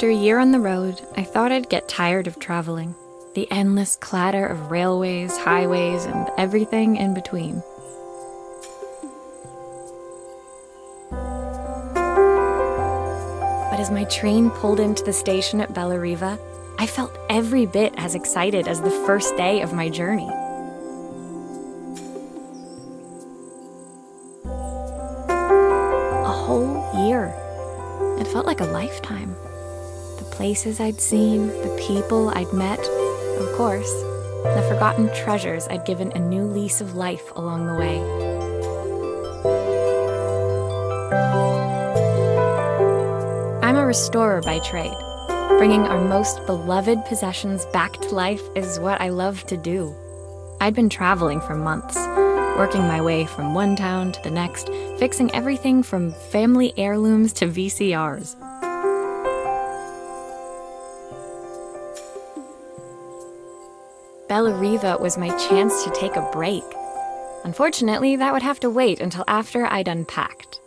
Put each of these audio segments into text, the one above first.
After a year on the road, I thought I'd get tired of traveling. The endless clatter of railways, highways, and everything in between. But as my train pulled into the station at Bellariva, I felt every bit as excited as the first day of my journey. A whole year. It felt like a lifetime. The places I'd seen, the people I'd met, of course, the forgotten treasures I'd given a new lease of life along the way. I'm a restorer by trade. Bringing our most beloved possessions back to life is what I love to do. I'd been traveling for months, working my way from one town to the next, fixing everything from family heirlooms to VCRs. Bellariva was my chance to take a break. Unfortunately, that would have to wait until after I'd unpacked.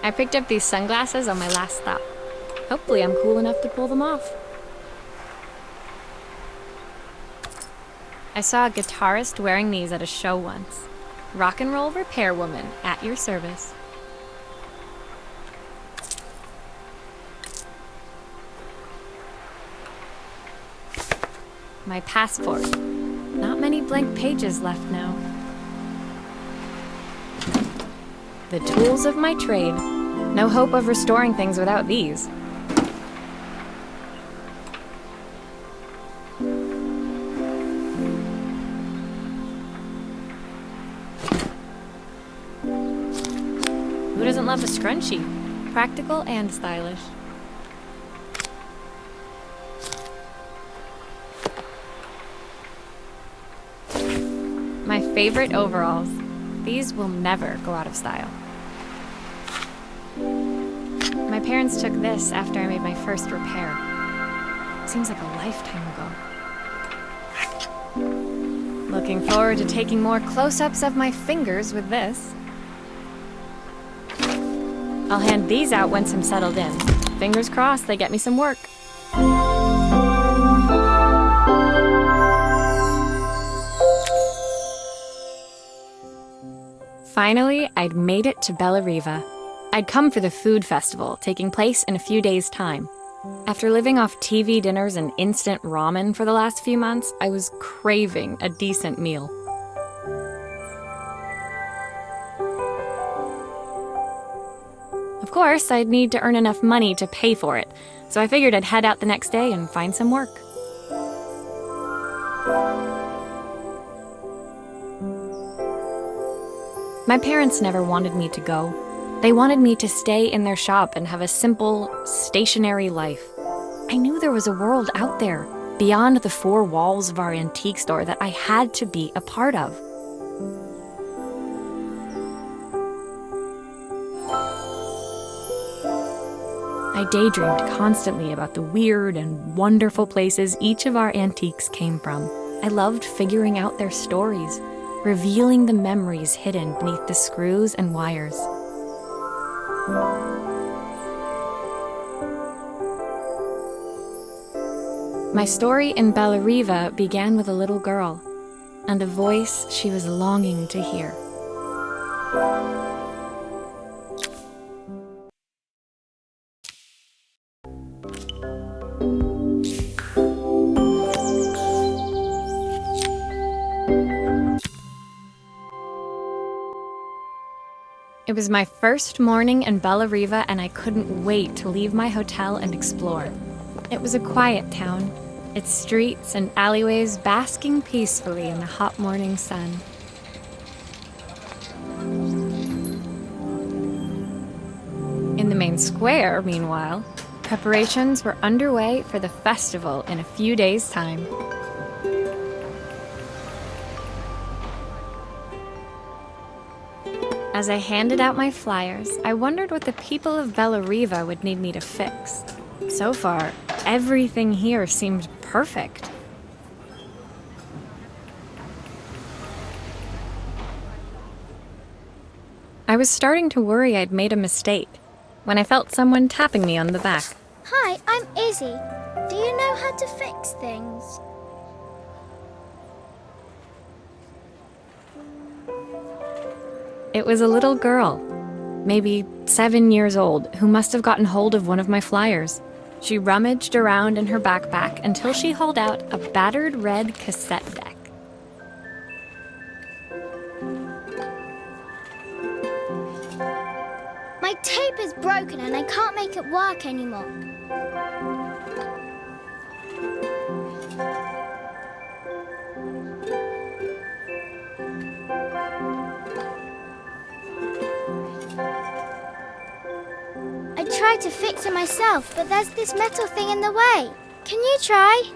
I picked up these sunglasses on my last stop. Hopefully I'm cool enough to pull them off. I saw a guitarist wearing these at a show once. Rock and roll repair woman, at your service. My passport. Not many blank pages left now. The tools of my trade. No hope of restoring things without these. Who doesn't love a scrunchie? Practical and stylish. My favorite overalls. These will never go out of style. My parents took this after I made my first repair. Seems like a lifetime ago. Looking forward to taking more close-ups of my fingers with this. I'll hand these out once I'm settled in. Fingers crossed they get me some work. Finally, I'd made it to Bellariva. I'd come for the food festival, taking place in a few days' time. After living off TV dinners and instant ramen for the last few months, I was craving a decent meal. Of course, I'd need to earn enough money to pay for it, so I figured I'd head out the next day and find some work. My parents never wanted me to go. They wanted me to stay in their shop and have a simple, stationary life. I knew there was a world out there, beyond the four walls of our antique store, that I had to be a part of. I daydreamed constantly about the weird and wonderful places each of our antiques came from. I loved figuring out their stories, revealing the memories hidden beneath the screws and wires. My story in Bellariva began with a little girl and a voice she was longing to hear. It was my first morning in Bellariva, and I couldn't wait to leave my hotel and explore. It was a quiet town, its streets and alleyways basking peacefully in the hot morning sun. In the main square, meanwhile, Preparations were underway for the festival in a few days' time. As I handed out my flyers, I wondered what the people of Bellariva would need me to fix. So far, everything here seemed perfect. I was starting to worry I'd made a mistake when I felt someone tapping me on the back. Hi, I'm Izzy. Do you know how to fix things? It was a little girl, maybe 7 years old, who must have gotten hold of one of my flyers. She rummaged around in her backpack until she hauled out a battered red cassette deck. My tape is broken and I can't make it work anymore. I tried to fix it myself, but there's this metal thing in the way. Can you try?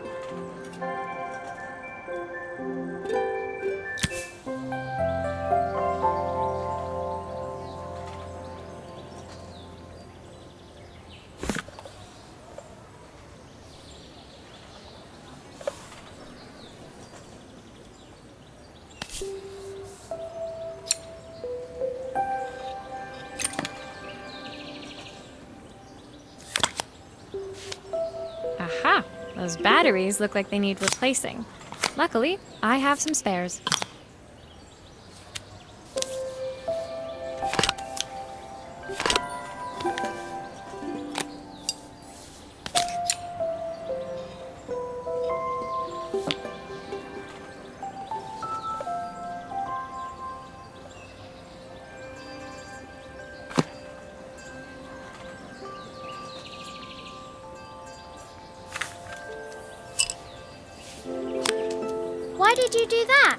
Aha! Those batteries look like they need replacing. Luckily, I have some spares. Why did you do that?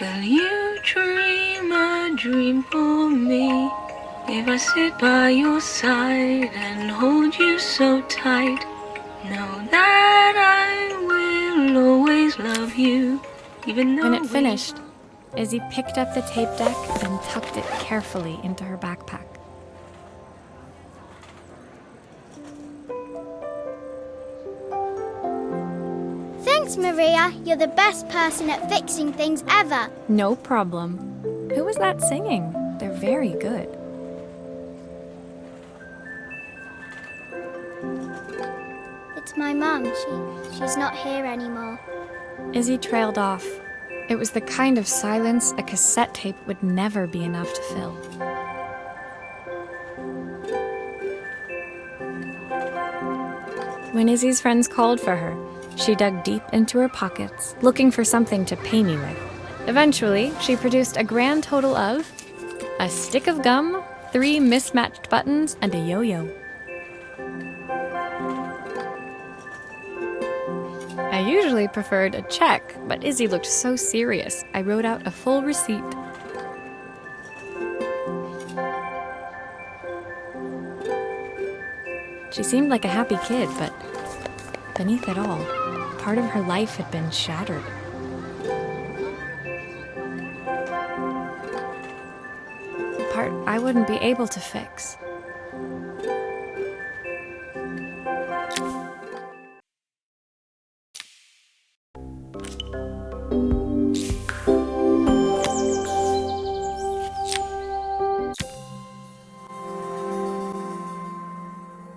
Will you dream a dream for me? If I sit by your side and hold you so tight, know that I will always love you, even though When it finished, Izzy picked up the tape deck and tucked it carefully into her backpack. Thanks, Maria. You're the best person at fixing things ever. No problem. Who was that singing? They're very good. It's my mum. She's not here anymore. Izzy trailed off. It was the kind of silence a cassette tape would never be enough to fill. When Izzy's friends called for her, she dug deep into her pockets, looking for something to pay me with. Eventually, she produced a grand total of a stick of gum, 3 mismatched buttons, and a yo-yo. I usually preferred a check, but Izzy looked so serious, I wrote out a full receipt. She seemed like a happy kid, but beneath it all, part of her life had been shattered. Part I wouldn't be able to fix.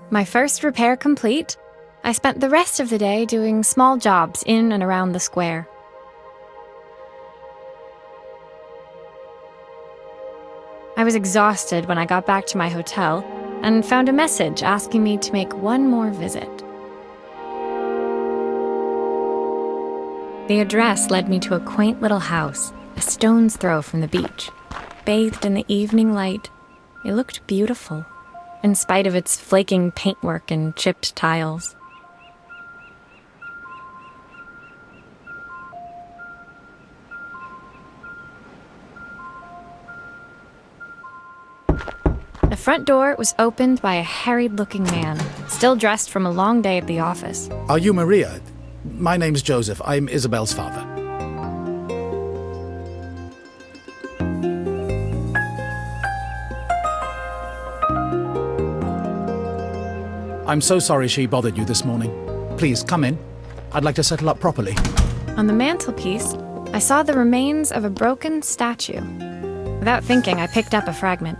My first repair complete, I spent the rest of the day doing small jobs in and around the square. I was exhausted when I got back to my hotel and found a message asking me to make one more visit. The address led me to a quaint little house, a stone's throw from the beach. Bathed in the evening light, it looked beautiful, in spite of its flaking paintwork and chipped tiles. The front door was opened by a harried-looking man, still dressed from a long day at the office. Are you Maria? My name's Joseph. I'm Isabel's father. I'm so sorry she bothered you this morning. Please, come in. I'd like to settle up properly. On the mantelpiece, I saw the remains of a broken statue. Without thinking, I picked up a fragment.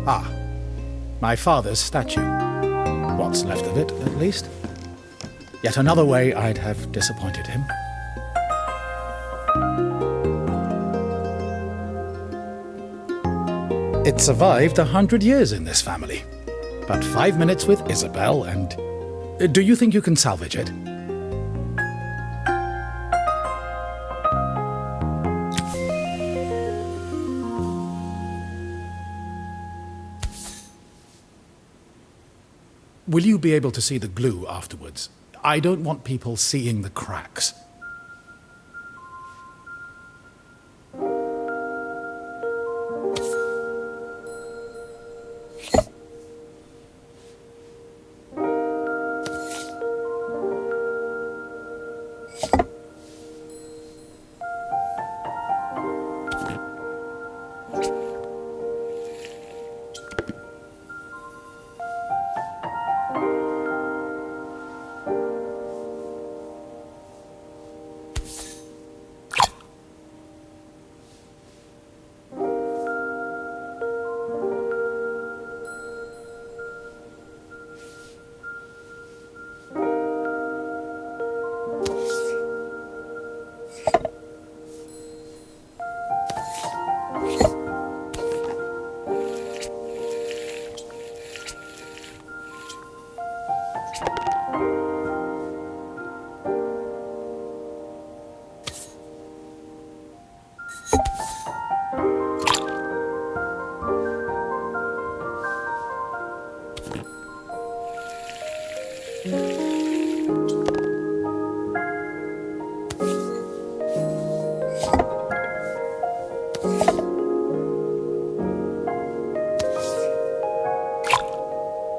Ah, my father's statue. What's left of it, at least. Yet another way I'd have disappointed him. It survived 100 years in this family. But 5 minutes with Isabel and... Do you think you can salvage it? Will you be able to see the glue afterwards? I don't want people seeing the cracks.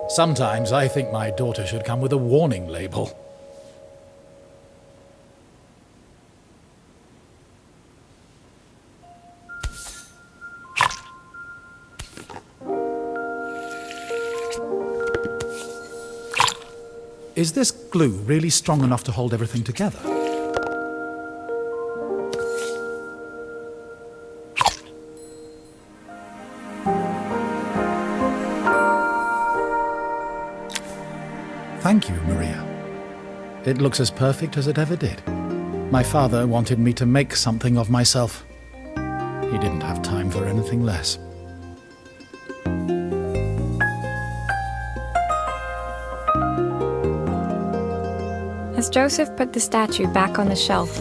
Sometimes I think my daughter should come with a warning label. Is this glue really strong enough to hold everything together? Thank you, Maria. It looks as perfect as it ever did. My father wanted me to make something of myself. He didn't have time for anything less. As Joseph put the statue back on the shelf,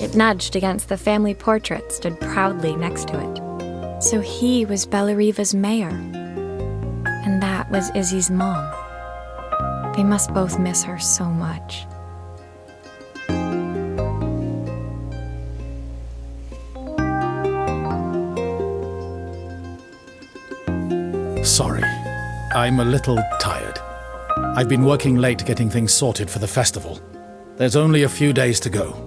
it nudged against the family portrait stood proudly next to it. So he was Bellariva's mayor. And that was Izzy's mom. They must both miss her so much. Sorry, I'm a little tired. I've been working late getting things sorted for the festival. There's only a few days to go.